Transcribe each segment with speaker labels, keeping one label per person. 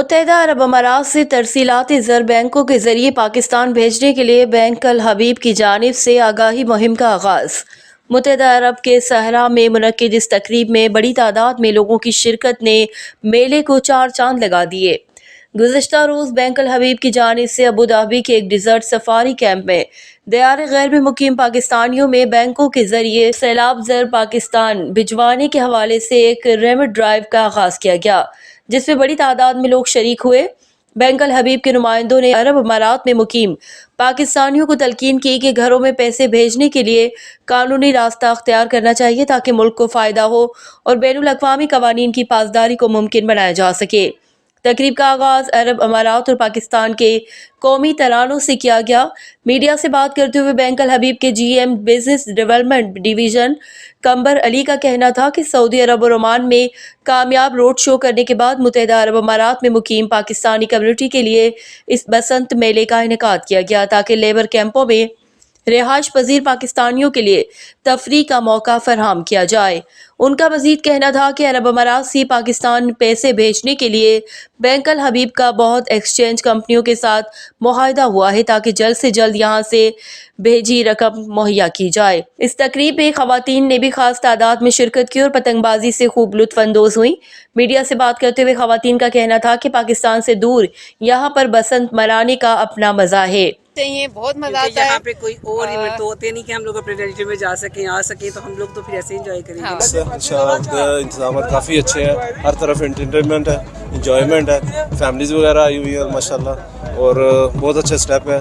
Speaker 1: متحدہ عرب امارات سے ترسیلات زر بینکوں کے ذریعے پاکستان بھیجنے کے لیے بینک الحبیب کی جانب سے آگاہی مہم کا آغاز۔ متحدہ عرب کے صحرا میں منعقد اس تقریب میں بڑی تعداد میں لوگوں کی شرکت نے میلے کو چار چاند لگا دیے۔ گزشتہ روز بینک الحبیب کی جانب سے ابوظہبی کے ایک ڈیزرٹ سفاری کیمپ میں دیار غیر میں مقیم پاکستانیوں میں بینکوں کے ذریعے سیلاب زر پاکستان بھجوانے کے حوالے سے ایک ریمٹ ڈرائیو کا آغاز کیا گیا، جس میں بڑی تعداد میں لوگ شریک ہوئے۔ بینک الحبیب کے نمائندوں نے عرب امارات میں مقیم پاکستانیوں کو تلقین کی کہ گھروں میں پیسے بھیجنے کے لیے قانونی راستہ اختیار کرنا چاہیے تاکہ ملک کو فائدہ ہو اور بین الاقوامی قوانین کی پاسداری کو ممکن بنایا جا سکے۔ تقریب کا آغاز عرب امارات اور پاکستان کے قومی ترانوں سے کیا گیا۔ میڈیا سے بات کرتے ہوئے بینک الحبیب کے G M business development division Qambar Ali کا کہنا تھا کہ سعودی عرب اور عمان میں کامیاب روڈ شو کرنے کے بعد متحدہ عرب امارات میں مقیم پاکستانی کمیونٹی کے لیے اس بسنت میلے کا انعقاد کیا گیا تاکہ لیبر کیمپوں میں رہائش پذیر پاکستانیوں کے لیے تفریح کا موقع فراہم کیا جائے۔ ان کا مزید کہنا تھا کہ عرب امارات سے پاکستان پیسے بھیجنے کے لیے بینک الحبیب کا بہت ایکسچینج کمپنیوں کے ساتھ معاہدہ ہوا ہے تاکہ جلد سے جلد یہاں سے بھیجی رقم مہیا کی جائے۔ اس تقریب میں خواتین نے بھی خاص تعداد میں شرکت کی اور پتنگ بازی سے خوب لطف اندوز ہوئیں۔ میڈیا سے بات کرتے ہوئے خواتین کا کہنا تھا کہ پاکستان سے دور یہاں پر بسنت منانے کا اپنا مزہ ہے۔
Speaker 2: بہت مزہ آتا ہے،
Speaker 3: یہاں پہ کوئی اور ایونٹ تو ہوتے نہیں کہ ہم لوگ اپنے ریلیٹیو میں جا سکیں آ سکیں، تو ہم لوگ تو پھر ایسے انجوائے کریں گے۔
Speaker 4: اچھا انتظامات کافی اچھے ہیں، ہر طرف انٹرٹینمنٹ ہے، انجوائمنٹ ہے، فیملیز وغیرہ آئی ہوئی ہیں ماشاءاللہ، اور بہت اچھا اسٹیپ ہے،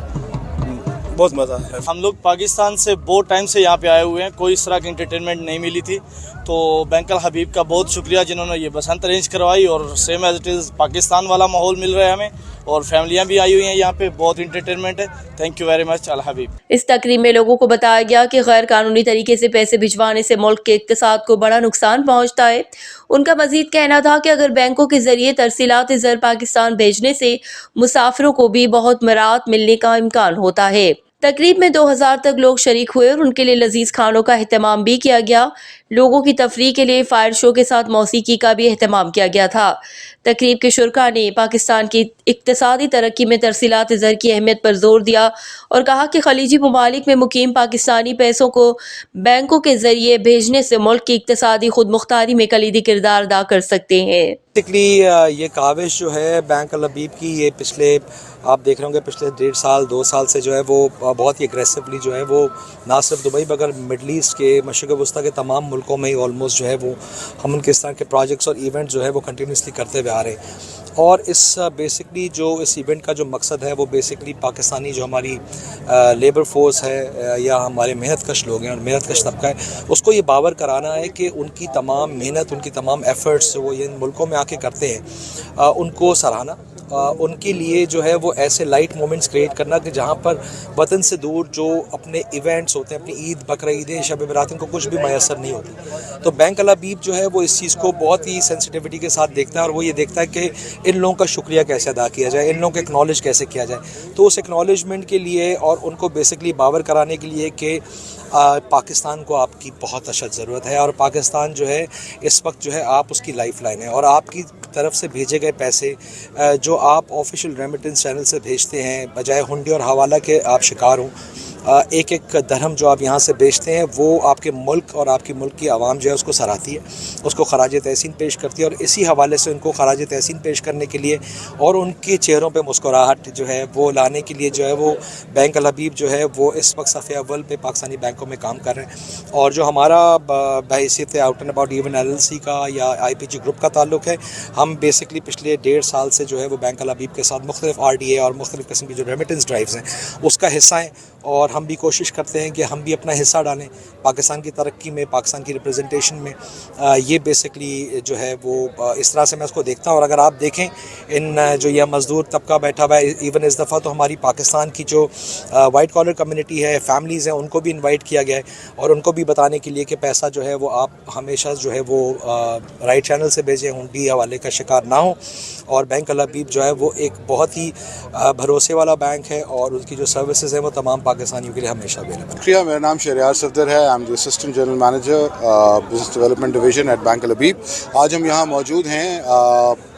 Speaker 4: بہت مزہ ہے۔
Speaker 5: ہم لوگ پاکستان سے بہت ٹائم سے یہاں پہ آئے ہوئے ہیں، کوئی اس طرح کی انٹرٹینمنٹ نہیں ملی تھی، تو بینک الحبیب کا بہت شکریہ جنہوں نے یہ بسنت ارینج کروائی، اور same as it is Pakistan والا ماحول مل رہا ہے ہمیں، اور فیملیاں بھی آئی ہوئی ہیں یہاں پہ، بہت انٹرٹینمنٹ ہے۔ تھینک یو ویری مچ الحبیب۔
Speaker 1: اس تقریب میں لوگوں کو بتایا گیا کہ غیر قانونی طریقے سے پیسے بھجوانے سے ملک کے اقتصاد کو بڑا نقصان پہنچتا ہے۔ ان کا مزید کہنا تھا کہ اگر بینکوں کے ذریعے ترسیلات زر پاکستان بھیجنے سے مسافروں کو بھی بہت مراعات ملنے کا امکان ہوتا ہے۔ تقریب میں 2000 تک لوگ شریک ہوئے اور ان کے لیے لذیذ کھانوں کا اہتمام بھی کیا گیا۔ لوگوں کی تفریح کے لیے فائر شو کے ساتھ موسیقی کا بھی اہتمام کیا گیا تھا۔ تقریب کے شرکاء نے پاکستان کی اقتصادی ترقی میں ترسیلات زر کی اہمیت پر زور دیا اور کہا کہ خلیجی ممالک میں مقیم پاکستانی پیسوں کو بینکوں کے ذریعے بھیجنے سے ملک کی اقتصادی خود مختاری میں کلیدی کردار ادا کر سکتے ہیں۔
Speaker 6: یہ کاوش جو ہے بینک الحبیب کی، یہ پچھلے آپ دیکھ رہے ہوں گے پچھلے 1.5 سال 2 سال سے جو ہے وہ بہت ہی اگریسولی جو ہے وہ نہ صرف دبئی مگر مڈل ایسٹ کے مشرق وسطیٰ کے تمام ملکوں میں ہی آلموسٹ جو ہے وہ ہم ان کے اس طرح کے پروجیکٹس اور ایونٹ جو ہے وہ کنٹینیوسلی کرتے ہوئے آ رہے ہیں۔ اور اس بیسکلی جو اس ایونٹ کا جو مقصد ہے وہ بیسکلی پاکستانی جو ہماری لیبر فورس ہے یا ہمارے محنت کش لوگ ہیں اور محنت کش طبقہ ہے، اس کو یہ باور کرانا ہے کہ ان کی تمام محنت، ان کی تمام ایفرٹس وہ ان ملکوں میں آ کے کرتے ہیں، ان کو سراہنا، ان کے لیے جو ہے وہ ایسے لائٹ مومنٹس کریٹ کرنا کہ جہاں پر وطن سے دور جو اپنے ایونٹس ہوتے ہیں، اپنی عید، بقرعید، شب برات، ان کو کچھ بھی میسر نہیں ہوتی، تو بینک الحبیب جو ہے وہ اس چیز کو بہت ہی سینسٹیوٹی کے ساتھ دیکھتا ہے، اور وہ یہ دیکھتا ہے کہ ان لوگوں کا شکریہ کیسے ادا کیا جائے، ان لوگوں کو اکنالج کیسے کیا جائے۔ تو اس اکنالجمنٹ کے لیے اور ان کو بیسکلی باور کرانے کے لیے کہ پاکستان کو آپ کی بہت اشد ضرورت ہے، اور پاکستان جو ہے اس وقت جو ہے آپ اس کی لائف لائن ہے، اور آپ کی طرف سے بھیجے گئے پیسے جو آپ آفیشیل ریمیٹنس چینل سے بھیجتے ہیں، بجائے ہنڈی اور حوالہ کے آپ شکار ہوں، ایک ایک درہم جو آپ یہاں سے بیچتے ہیں وہ آپ کے ملک اور آپ کی ملک کی عوام جو ہے اس کو سراہتی ہے، اس کو خراج تحسین پیش کرتی ہے، اور اسی حوالے سے ان کو خراج تحسین پیش کرنے کے لیے اور ان کے چہروں پہ مسکراہٹ جو ہے وہ لانے کے لیے جو ہے وہ بینک الحبیب جو ہے وہ اس وقت صف اول پہ پاکستانی بینکوں میں کام کر رہے ہیں۔ اور جو ہمارا بحیثیت out and about even LLC کا یا IPG گروپ کا تعلق ہے، ہم بیسکلی پچھلے 1.5 سال سے جو ہے وہ بینک الحبیب کے ساتھ مختلف RDA اور مختلف قسم کی جو ریمیٹنس ڈرائیوز ہیں اس کا حصہ ہیں، اور ہم بھی کوشش کرتے ہیں کہ ہم بھی اپنا حصہ ڈالیں پاکستان کی ترقی میں، پاکستان کی ریپرزنٹیشن میں۔ یہ بیسکلی جو ہے وہ اس طرح سے میں اس کو دیکھتا ہوں، اور اگر آپ دیکھیں ان جو یہ مزدور طبقہ بیٹھا ہوا ہے، ایون اس دفعہ تو ہماری پاکستان کی جو وائٹ کالر کمیونٹی ہے، فیملیز ہیں، ان کو بھی انوائٹ کیا گیا ہے، اور ان کو بھی بتانے کے لیے کہ پیسہ جو ہے وہ آپ ہمیشہ جو ہے وہ رائٹ چینل سے بھیجیں، ہنڈی حوالے کا شکار نہ ہوں، اور بینک الحبیب جو ہے وہ ایک بہت ہی بھروسے والا بینک ہے، اور ان کی جو سروسز ہیں وہ تمام پاکستانیوں کے لیے ہمیشہ اویلیبل ہے۔
Speaker 7: شکریہ، میرا نام شہریار صفدر ہے، I am the assistant general manager business development division at bank Al Habib. آج ہم یہاں موجود ہیں